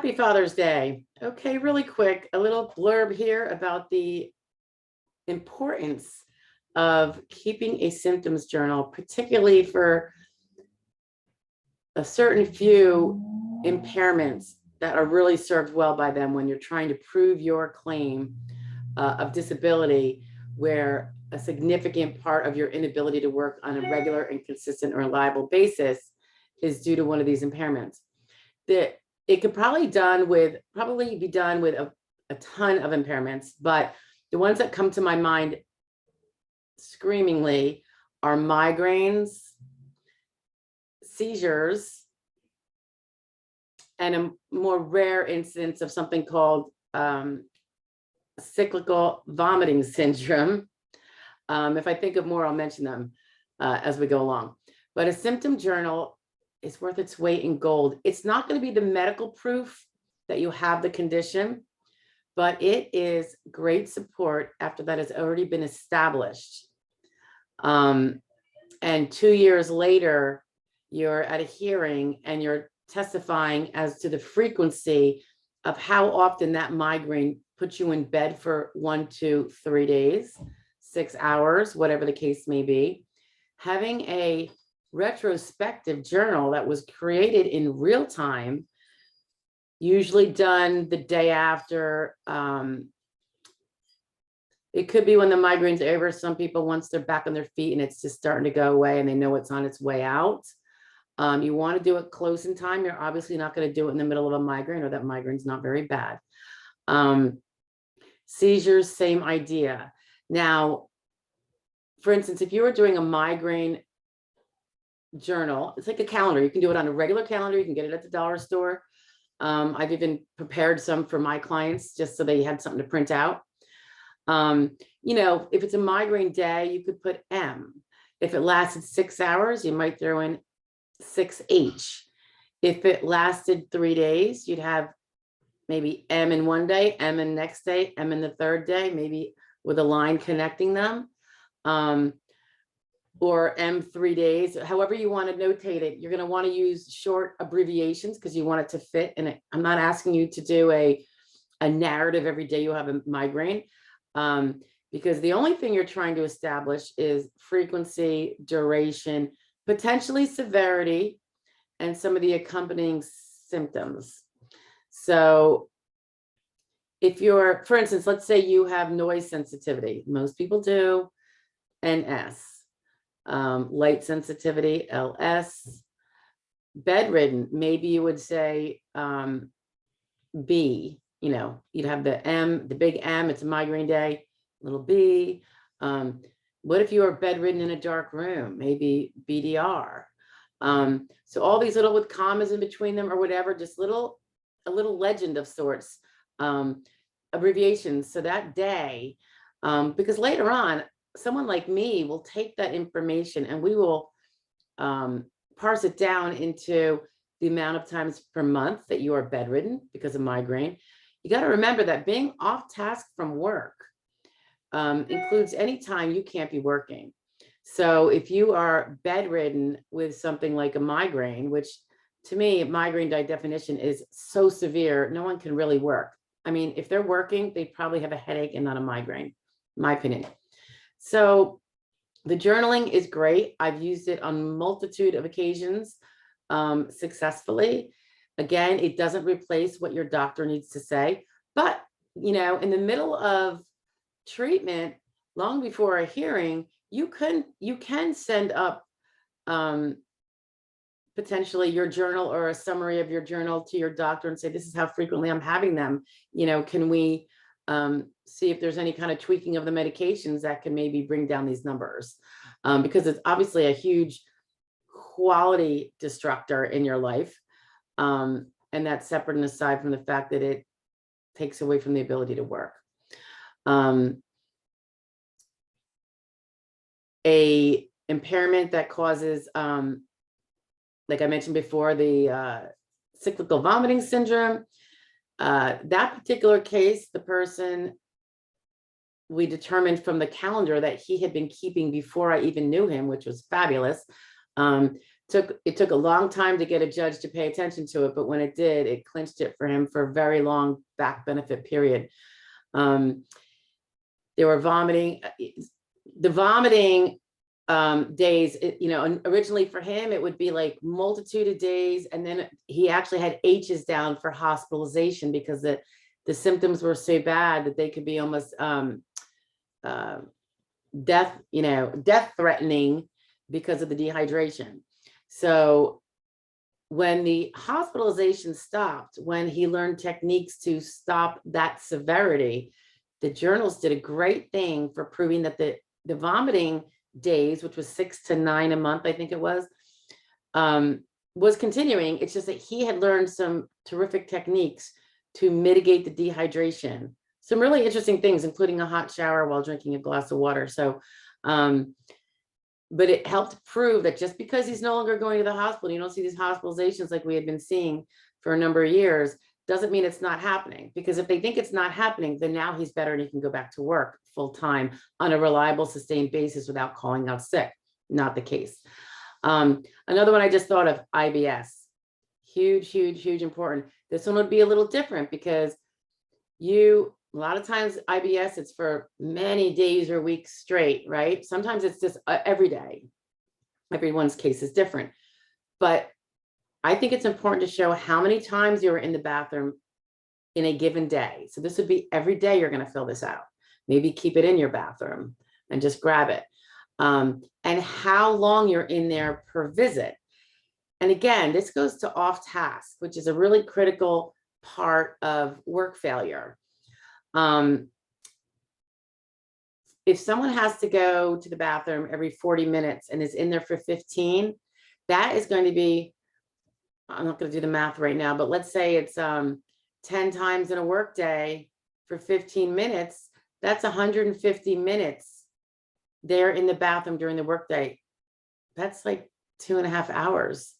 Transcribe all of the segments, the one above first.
Happy Father's Day. Okay, really quick, a little blurb here about the importance of keeping a symptoms journal, particularly for a certain few impairments that are really served well by them when you're trying to prove your claim of disability, where a significant part of your inability to work on a regular and consistent or reliable basis is due to one of these impairments. It could probably be done with a ton of impairments, but the ones that come to my mind screamingly are migraines, seizures, and a more rare instance of something called cyclical vomiting syndrome. If I think of more, I'll mention them as we go along. But a symptom journal is worth its weight in gold. It's not going to be the medical proof that you have the condition, but it is great support after that has already been established. And 2 years later, you're at a hearing and you're testifying as to the frequency of how often that migraine puts you in bed for 1 to 3 days, 6 hours, whatever the case may be. Having a retrospective journal that was created in real time, usually done the day after. It could be when the migraine's over. Some people, once they're back on their feet and it's just starting to go away and they know it's on its way out. You want to do it close in time. You're obviously not going to do it in the middle of a migraine, or that migraine's not very bad. Seizures, same idea. Now, for instance, if you were doing a migraine journal, it's like a calendar. You can do it on a regular calendar. You can get it at the dollar store. I've even prepared some for my clients just so they had something to print out. If it's a migraine day, you could put M. If it lasted 6 hours, you might throw in 6H. If it lasted 3 days, you'd have maybe M in one day, M in the next day, M in the third day, maybe with a line connecting them. Or M 3 days, however you want to notate it. You're going to want to use short abbreviations because you want it to fit. And I'm not asking you to do a narrative every day you have a migraine, because the only thing you're trying to establish is frequency, duration, potentially severity, and some of the accompanying symptoms. So if you're, for instance, let's say you have noise sensitivity, most people do, NS. Light sensitivity, LS. Bedridden, maybe you would say B. You'd have the M, the big M, it's a migraine day, little B. What if you are bedridden in a dark room? Maybe BDR. So all these little with commas in between them or whatever, just a little legend of sorts, abbreviations. So that day, because later on, someone like me will take that information and we will parse it down into the amount of times per month that you are bedridden because of migraine. You got to remember that being off task from work includes any time you can't be working. So if you are bedridden with something like a migraine, which to me, migraine by definition is so severe, no one can really work. I mean, if they're working, they probably have a headache and not a migraine, in my opinion. So the journaling is great. I've used it on a multitude of occasions successfully. Again, it doesn't replace what your doctor needs to say, but in the middle of treatment, long before a hearing, you can send up potentially your journal or a summary of your journal to your doctor and say, this is how frequently I'm having them. Can we see if there's any kind of tweaking of the medications that can maybe bring down these numbers, because it's obviously a huge quality destructor in your life. And that's separate and aside from the fact that it takes away from the ability to work. A impairment that causes, like I mentioned before, the cyclical vomiting syndrome. That particular case, the person, we determined from the calendar that he had been keeping before I even knew him, which was fabulous, It took a long time to get a judge to pay attention to it, but when it did, it clinched it for him for a very long back benefit period. They were vomiting. The vomiting days, originally for him, it would be like multitude of days. And then he actually had H's down for hospitalization because the symptoms were so bad that they could be almost death threatening because of the dehydration. So when the hospitalization stopped, when he learned techniques to stop that severity, the journals did a great thing for proving that the vomiting days, which was 6 to 9 a month, I think it was continuing. It's just that he had learned some terrific techniques to mitigate the dehydration. Some really interesting things, including a hot shower while drinking a glass of water. So, but it helped prove that just because he's no longer going to the hospital, you don't see these hospitalizations like we had been seeing for a number of years, doesn't mean it's not happening. Because if they think it's not happening, then now he's better and he can go back to work full time on a reliable, sustained basis without calling out sick. Not the case. Another one I just thought of, IBS. Huge, huge, huge important. This one would be a little different because a lot of times IBS, it's for many days or weeks straight, right? Sometimes it's just every day. Everyone's case is different. But I think it's important to show how many times you're in the bathroom in a given day. So this would be every day you're going to fill this out. Maybe keep it in your bathroom and just grab it. And how long you're in there per visit. And again, this goes to off task, which is a really critical part of work failure. If someone has to go to the bathroom every 40 minutes and is in there for 15, that is going to be, I'm not going to do the math right now, but let's say it's 10 times in a work day for 15 minutes. That's 150 minutes there in the bathroom during the workday. That's like 2.5 hours.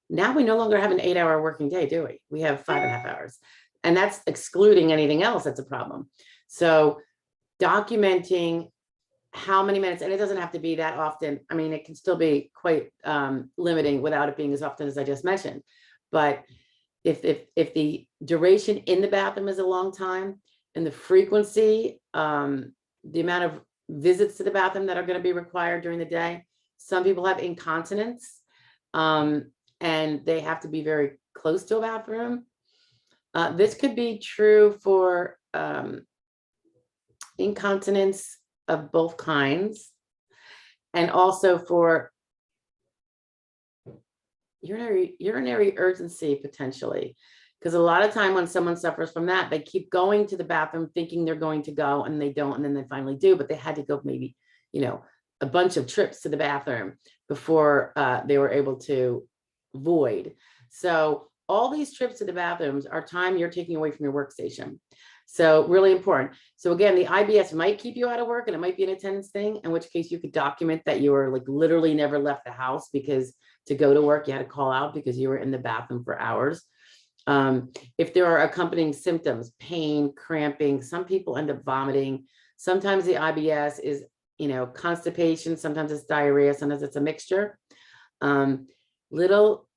Now we no longer have an 8-hour working day, do we? We have 5.5 hours. And that's excluding anything else that's a problem. So documenting how many minutes, and it doesn't have to be that often. I mean, it can still be quite limiting without it being as often as I just mentioned. But if the duration in the bathroom is a long time and the frequency, the amount of visits to the bathroom that are going to be required during the day, some people have incontinence and they have to be very close to a bathroom. This could be true for incontinence of both kinds, and also for urinary urgency potentially. Because a lot of time when someone suffers from that, they keep going to the bathroom thinking they're going to go and they don't, and then they finally do, but they had to go maybe, a bunch of trips to the bathroom before they were able to void. So all these trips to the bathrooms are time you're taking away from your workstation. So really important. So again, the IBS might keep you out of work and it might be an attendance thing, in which case you could document that you were like literally never left the house because to go to work, you had to call out because you were in the bathroom for hours. If there are accompanying symptoms, pain, cramping, some people end up vomiting. Sometimes the IBS is, constipation. Sometimes it's diarrhea. Sometimes it's a mixture. Little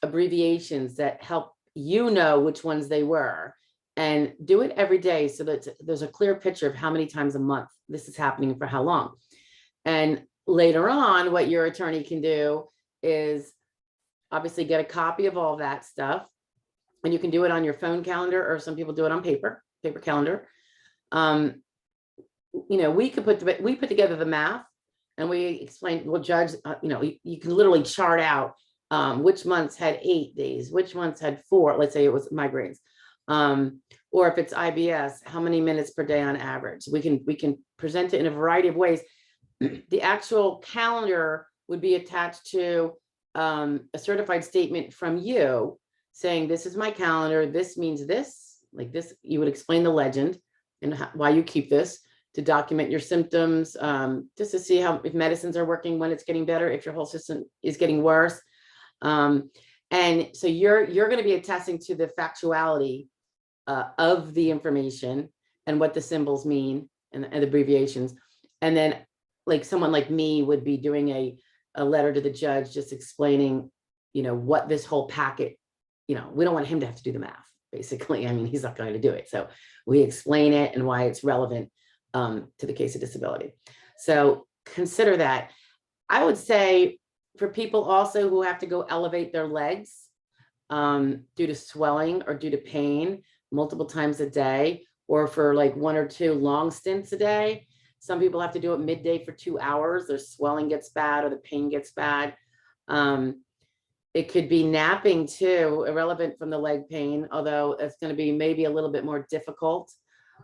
abbreviations that help which ones they were, and do it every day so that there's a clear picture of how many times a month this is happening for how long. And later on, what your attorney can do is obviously get a copy of all that stuff, and you can do it on your phone calendar, or some people do it on paper calendar. We put together the math and we explained, well, judge, you can literally chart out which months had 8 days, which months had 4, let's say it was migraines. Or if it's IBS, how many minutes per day on average? We can present it in a variety of ways. The actual calendar would be attached to a certified statement from you saying, this is my calendar, this means this, like this. You would explain the legend and why you keep this, to document your symptoms, just to see if medicines are working, when it's getting better, if your whole system is getting worse. And so you're going to be attesting to the factuality of the information and what the symbols mean and abbreviations. And then like someone like me would be doing a letter to the judge just explaining, what this whole packet, we don't want him to have to do the math, basically. I mean, he's not going to do it. So we explain it and why it's relevant to the case of disability. So consider that. I would say for people also who have to go elevate their legs due to swelling or due to pain multiple times a day, or for like 1 or 2 long stints a day. Some people have to do it midday for 2 hours. Their swelling gets bad or the pain gets bad. It could be napping too, irrelevant from the leg pain, although it's going to be maybe a little bit more difficult.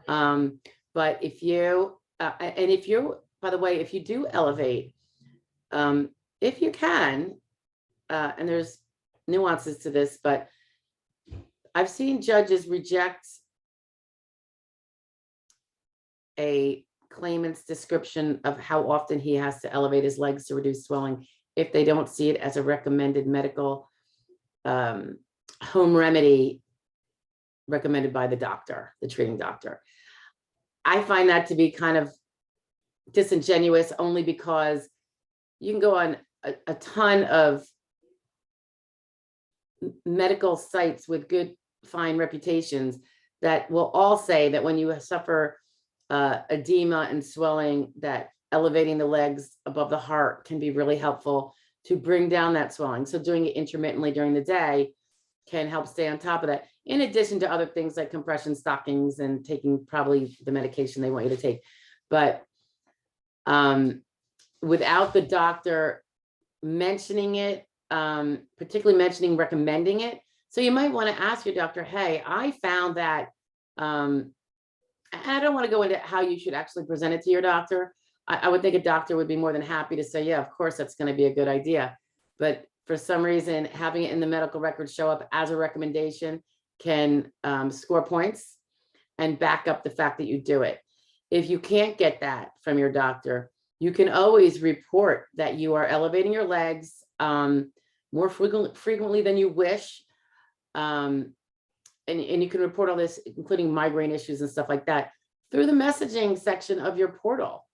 But if you, by the way, if you do elevate, if you can, and there's nuances to this, but I've seen judges reject a claimant's description of how often he has to elevate his legs to reduce swelling if they don't see it as a recommended medical home remedy recommended by the doctor, the treating doctor. I find that to be kind of disingenuous, only because you can go on a ton of medical sites with good, fine reputations that will all say that when you suffer edema and swelling, that elevating the legs above the heart can be really helpful to bring down that swelling. So doing it intermittently during the day can help stay on top of that, in addition to other things like compression stockings and taking probably the medication they want you to take. But without the doctor mentioning it, particularly mentioning recommending it. So you might want to ask your doctor, hey, I found that, I don't want to go into how you should actually present it to your doctor. I would think a doctor would be more than happy to say, yeah, of course, that's going to be a good idea. But for some reason, having it in the medical record show up as a recommendation can score points and back up the fact that you do it. If you can't get that from your doctor, you can always report that you are elevating your legs more frequently than you wish. And you can report all this, including migraine issues and stuff like that, through the messaging section of your portal,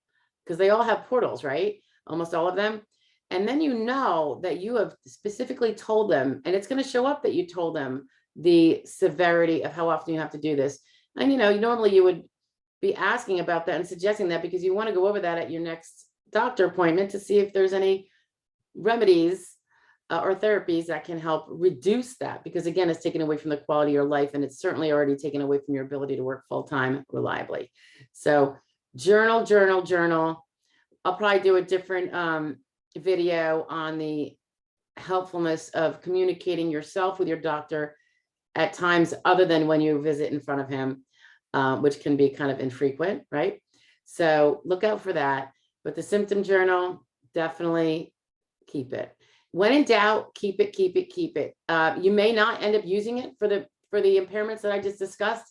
because they all have portals, right? Almost all of them. And then you know that you have specifically told them, and it's going to show up that you told them the severity of how often you have to do this. And, normally you would be asking about that and suggesting that because you want to go over that at your next doctor appointment to see if there's any remedies or therapies that can help reduce that, because again, it's taken away from the quality of your life, and it's certainly already taken away from your ability to work full-time reliably. So journal. I'll probably do a different video on the helpfulness of communicating yourself with your doctor at times other than when you visit in front of him, which can be kind of infrequent, right? So look out for that. But the symptom journal, definitely keep it. When in doubt, keep it. You may not end up using it for the impairments that I just discussed.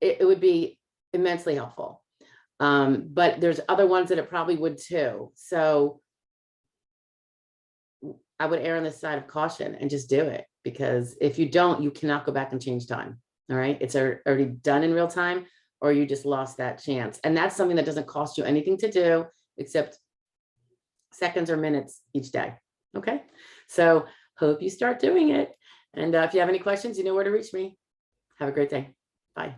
It would be immensely helpful. But there's other ones that it probably would too. So I would err on the side of caution and just do it, because if you don't, you cannot go back and change time. All right. It's already done in real time, or you just lost that chance. And that's something that doesn't cost you anything to do except seconds or minutes each day. Okay. So hope you start doing it. And if you have any questions, you know where to reach me. Have a great day. Bye.